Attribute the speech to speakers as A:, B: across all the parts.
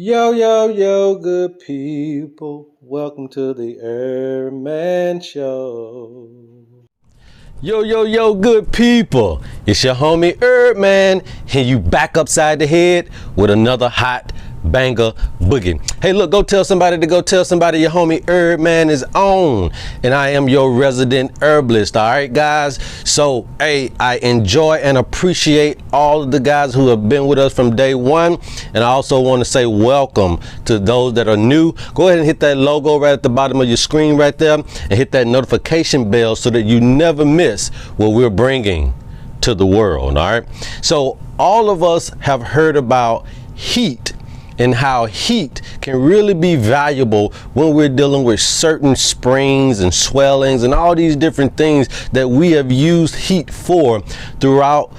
A: Yo, yo, yo, good people. Welcome to the HerbMan Show. Yo, yo, yo, good people. It's your homie HerbMan, and you back upside the head with another hot banger boogie. Hey, look, go tell somebody your homie HerbMan is on, and I am your resident herbalist. All right, guys. So, hey, I enjoy and appreciate all of the guys who have been with us from day one, and I also want to say welcome to those that are new. Go ahead and hit that logo right at the bottom of your screen right there, and hit that notification bell so that you never miss what we're bringing to the world. All right. So, all of us have heard about heat, and how heat can really be valuable when we're dealing with certain springs and swellings and all these different things that we have used heat for throughout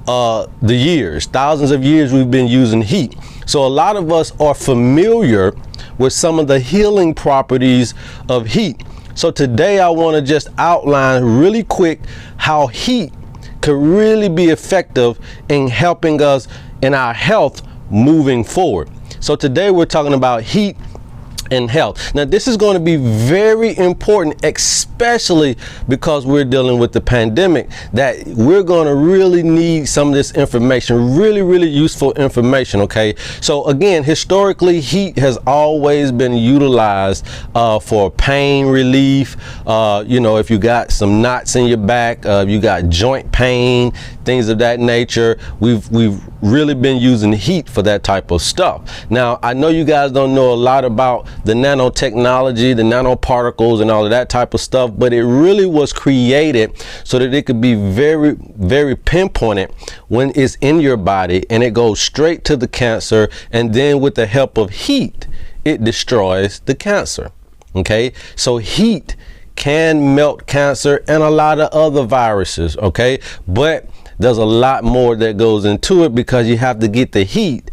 A: the years. Thousands of years we've been using heat. So a lot of us are familiar with some of the healing properties of heat. So today I want to just outline really quick how heat could really be effective in helping us in our health moving forward. So today we're talking about heat and health. Now this is going to be very important, especially because we're dealing with the pandemic, that we're going to really need some of this information, really useful information. Okay, so again, historically heat has always been utilized for pain relief. If you got some knots in your back, you got joint pain, things of that nature, we've really been using heat for that type of stuff. Now I know you guys don't know a lot about the nanotechnology, the nanoparticles and all of that type of stuff, but it really was created so that it could be very pinpointed when it's in your body, and it goes straight to the cancer, and then with the help of heat it destroys the cancer. Okay, so heat can melt cancer and a lot of other viruses. Okay, but there's a lot more that goes into it because you have to get the heat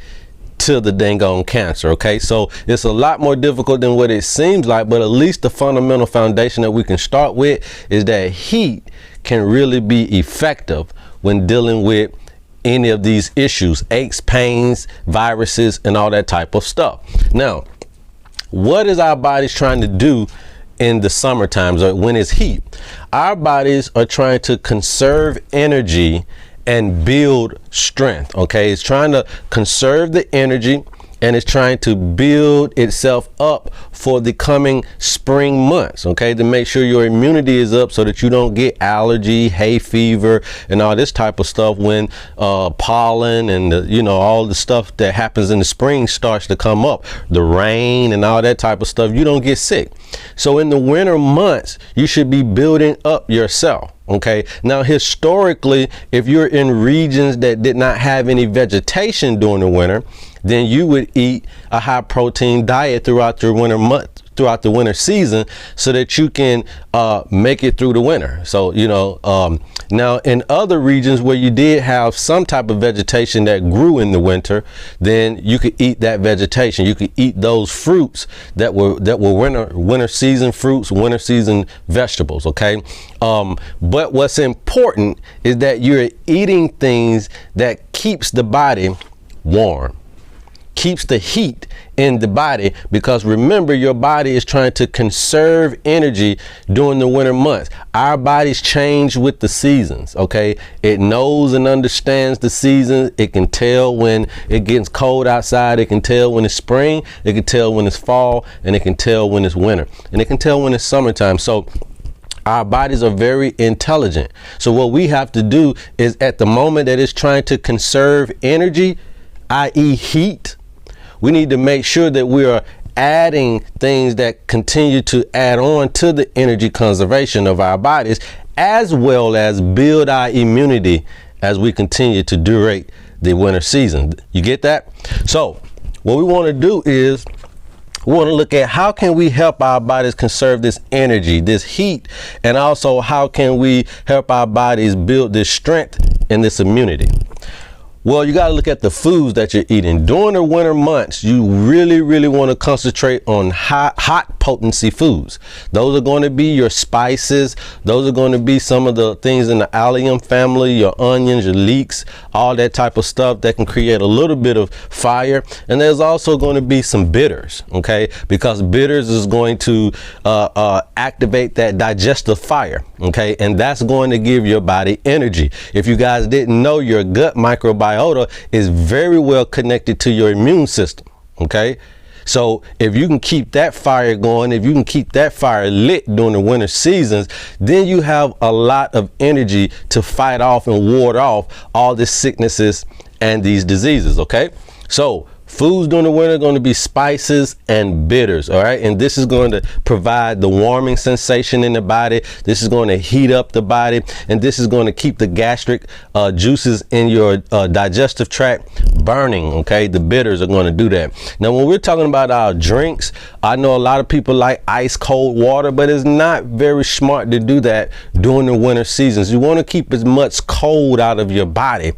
A: to the dang on cancer. Okay, so it's a lot more difficult than what it seems like, but at least the fundamental foundation that we can start with is that heat can really be effective when dealing with any of these issues, aches, pains, viruses, and all that type of stuff. Now, what is our bodies trying to do in the summer times or when it's heat? Our bodies are trying to conserve energy and build strength. Okay, it's trying to conserve the energy and it's trying to build itself up for the coming spring months. Okay, to make sure your immunity is up so that you don't get allergy, hay fever, and all this type of stuff when pollen and all the stuff that happens in the spring starts to come up, the rain and all that type of stuff. You don't get sick. So in the winter months you should be building up yourself. Okay, now historically, if you're in regions that did not have any vegetation during the winter, then you would eat a high protein diet throughout the winter season so that you can make it through the winter. So now in other regions where you did have some type of vegetation that grew in the winter, then you could eat that vegetation. You could eat those fruits that were winter season fruits, winter season vegetables. Okay, but what's important is that you're eating things that keeps the body warm, keeps the heat in the body, because remember, your body is trying to conserve energy during the winter months. Our bodies change with the seasons. Okay, it knows and understands the seasons. It can tell when it gets cold outside, it can tell when it's spring, it can tell when it's fall, and it can tell when it's winter, and it can tell when it's summertime. So our bodies are very intelligent. So what we have to do is, at the moment that it's trying to conserve energy, i.e. heat, we need to make sure that we are adding things that continue to add on to the energy conservation of our bodies, as well as build our immunity as we continue to during the winter season. You get that? So what we want to do is we want to look at how can we help our bodies conserve this energy, this heat, and also how can we help our bodies build this strength and this immunity. Well, you got to look at the foods that you're eating. During the winter months, you really, really want to concentrate on hot potency foods. Those are going to be your spices. Those are going to be some of the things in the allium family, your onions, your leeks, all that type of stuff that can create a little bit of fire. And there's also going to be some bitters, okay? Because bitters is going to activate that digestive fire, okay? And that's going to give your body energy. If you guys didn't know, your gut microbiota is very well connected to your immune system, okay? So if you can keep that fire going, if you can keep that fire lit during the winter seasons, then you have a lot of energy to fight off and ward off all the sicknesses and these diseases, okay? So foods during the winter are going to be spices and bitters, all right? And this is going to provide the warming sensation in the body. This is going to heat up the body, and this is going to keep the gastric juices in your digestive tract burning, okay? The bitters are going to do that. Now, when we're talking about our drinks, I know a lot of people like ice cold water, but it's not very smart to do that during the winter seasons. You want to keep as much cold out of your body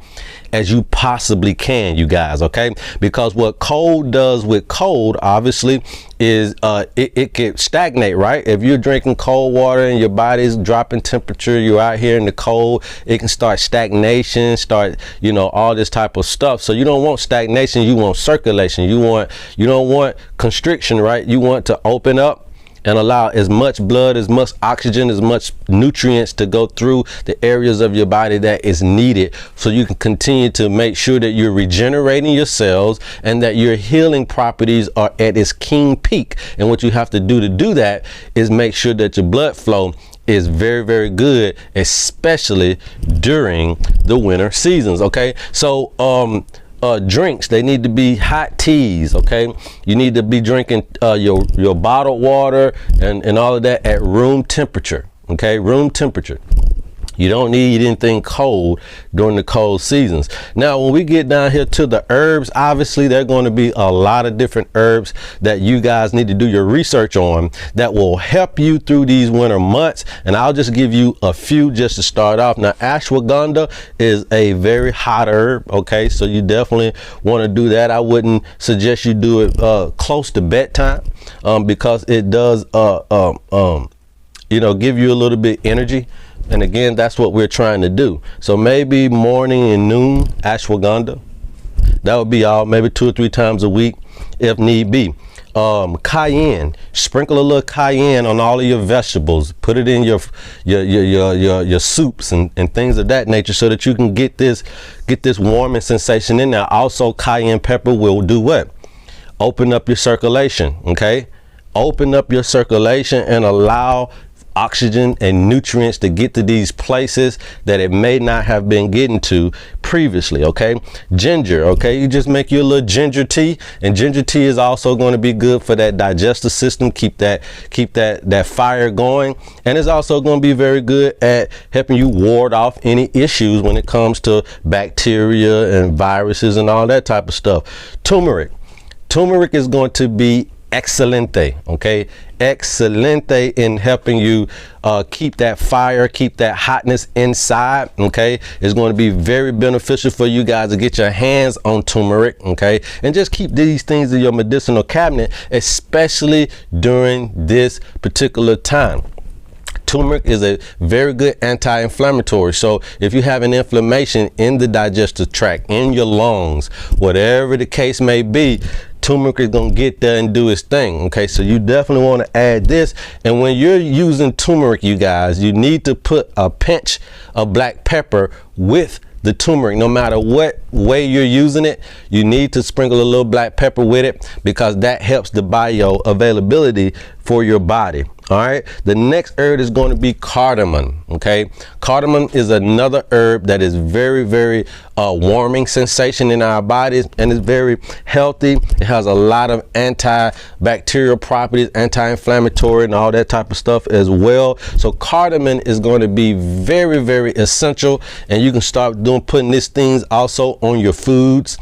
A: as you possibly can, you guys, okay? Because what cold does with cold, obviously, is it can stagnate, right? If you're drinking cold water and your body's dropping temperature, you're out here in the cold, it can start stagnation, you know, all this type of stuff. So you don't want stagnation, you want circulation. You don't want constriction, right? You want to open up and allow as much blood, as much oxygen, as much nutrients to go through the areas of your body that is needed, so you can continue to make sure that you're regenerating your cells and that your healing properties are at its king peak. And what you have to do that is make sure that your blood flow is very, very good, especially during the winter seasons, okay? So drinks, they need to be hot teas, okay? You need to be drinking your bottled water and all of that at room temperature, okay? Room temperature. You don't need anything cold during the cold seasons. Now, when we get down here to the herbs, obviously there are going to be a lot of different herbs that you guys need to do your research on that will help you through these winter months. And I'll just give you a few just to start off. Now, ashwagandha is a very hot herb, okay? So you definitely want to do that. I wouldn't suggest you do it close to bedtime because it does, you know, give you a little bit energy. And again, that's what we're trying to do. So maybe morning and noon, ashwagandha. That would be all, maybe 2 or 3 times a week if need be. Cayenne, sprinkle a little cayenne on all of your vegetables. Put it in your soups and things of that nature so that you can get this warming sensation in there. Also, cayenne pepper will do what? Open up your circulation, okay? Open up your circulation and allow oxygen and nutrients to get to these places that it may not have been getting to previously, okay? Ginger, okay? You just make you a little ginger tea, and ginger tea is also going to be good for that digestive system, keep that fire going, and it's also going to be very good at helping you ward off any issues when it comes to bacteria and viruses and all that type of stuff. Turmeric is going to be excelente, okay? Excelente in helping you keep that fire, keep that hotness inside, okay? It's going to be very beneficial for you guys to get your hands on turmeric, okay? And just keep these things in your medicinal cabinet, especially during this particular time. Turmeric is a very good anti-inflammatory. So if you have an inflammation in the digestive tract, in your lungs, whatever the case may be, turmeric is going to get there and do its thing, okay? So you definitely want to add this. And when you're using turmeric, you guys, you need to put a pinch of black pepper with the turmeric. No matter what way you're using it, you need to sprinkle a little black pepper with it because that helps the bioavailability for your body. All right, the next herb is going to be cardamom, okay? Cardamom is another herb that is very, very warming sensation in our bodies, and it's very healthy. It has a lot of antibacterial properties, anti-inflammatory and all that type of stuff as well. So cardamom is going to be very, very essential, and you can start putting these things also on your foods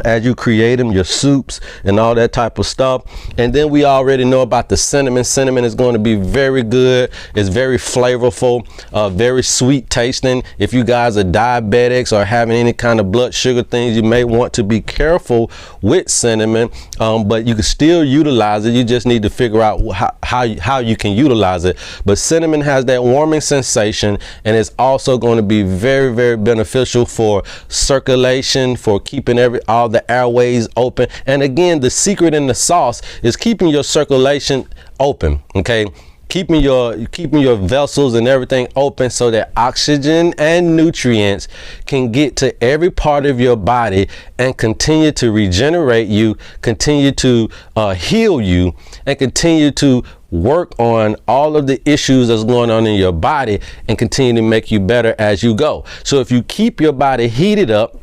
A: as you create them, your soups and all that type of stuff. And then we already know about the cinnamon. Cinnamon is going to be very good. It's very flavorful, very sweet tasting. If you guys are diabetics or having any any kind of blood sugar things, you may want to be careful with cinnamon, but you can still utilize it. You just need to figure out how you can utilize it. But cinnamon has that warming sensation, and it's also going to be very, very beneficial for circulation, for keeping all the airways open. And again, the secret in the sauce is keeping your circulation open, okay? Keeping your vessels and everything open so that oxygen and nutrients can get to every part of your body and continue to regenerate you, continue to heal you, and continue to work on all of the issues that's going on in your body and continue to make you better as you go. So if you keep your body heated up,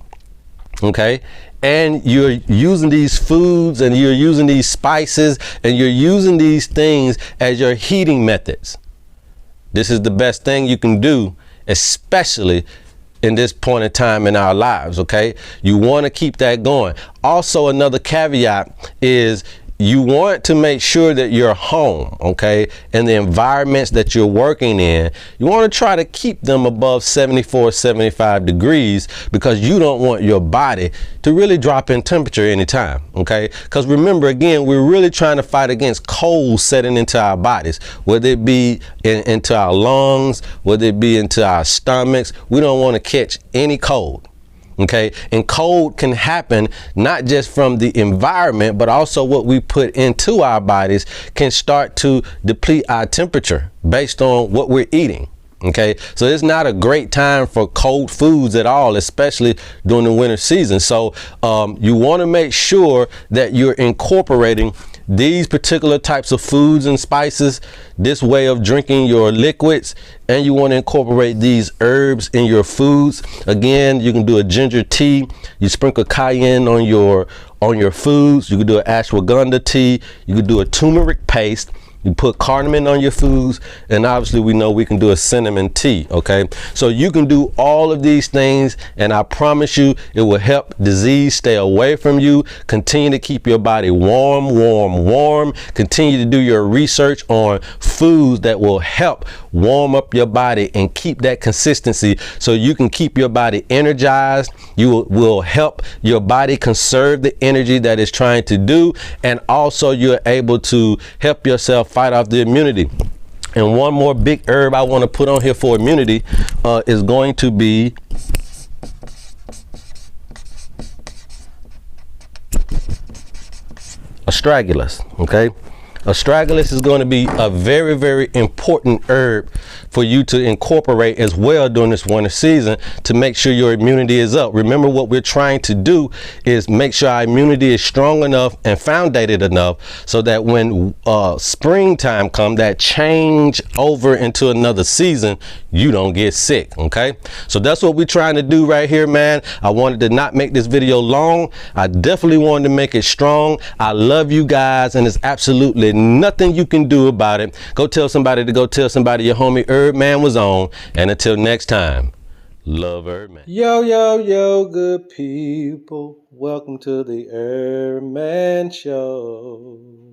A: okay, and you're using these foods and you're using these spices and you're using these things as your heating methods, this is the best thing you can do, especially in this point in time in our lives, okay? You want to keep that going. Also, another caveat is you want to make sure that your home, okay, and the environments that you're working in, you want to try to keep them above 74, 75 degrees, because you don't want your body to really drop in temperature anytime, okay? Because remember, again, we're really trying to fight against cold setting into our bodies, whether it be into our lungs, whether it be into our stomachs. We don't want to catch any cold. Okay, and cold can happen not just from the environment, but also what we put into our bodies can start to deplete our temperature based on what we're eating. Okay, so it's not a great time for cold foods at all, especially during the winter season. So you want to make sure that you're incorporating these particular types of foods and spices, this way of drinking your liquids, and you want to incorporate these herbs in your foods. Again, you can do a ginger tea. You sprinkle cayenne on your foods. You can do an ashwagandha tea. You can do a turmeric paste. You put cardamom on your foods, and obviously we know we can do a cinnamon tea, okay? So you can do all of these things, and I promise you it will help disease stay away from you. Continue to keep your body warm, warm, warm. Continue to do your research on foods that will help warm up your body and keep that consistency so you can keep your body energized. You will help your body conserve the energy that it's trying to do, and also you're able to help yourself fight off the immunity. And one more big herb I want to put on here for immunity is going to be astragalus, okay? Astragalus is going to be a very, very important herb for you to incorporate as well during this winter season to make sure your immunity is up. Remember, what we're trying to do is make sure our immunity is strong enough and foundated enough so that when springtime comes, that change over into another season, you don't get sick, okay? So that's what we're trying to do right here, man. I wanted to not make this video long. I definitely wanted to make it strong. I love you guys, and it's absolutely nothing you can do about it. Go tell somebody to go tell somebody your homie HerbMan was on. And until next time, love HerbMan. Yo, yo, yo, good people. Welcome to the HerbMan Show.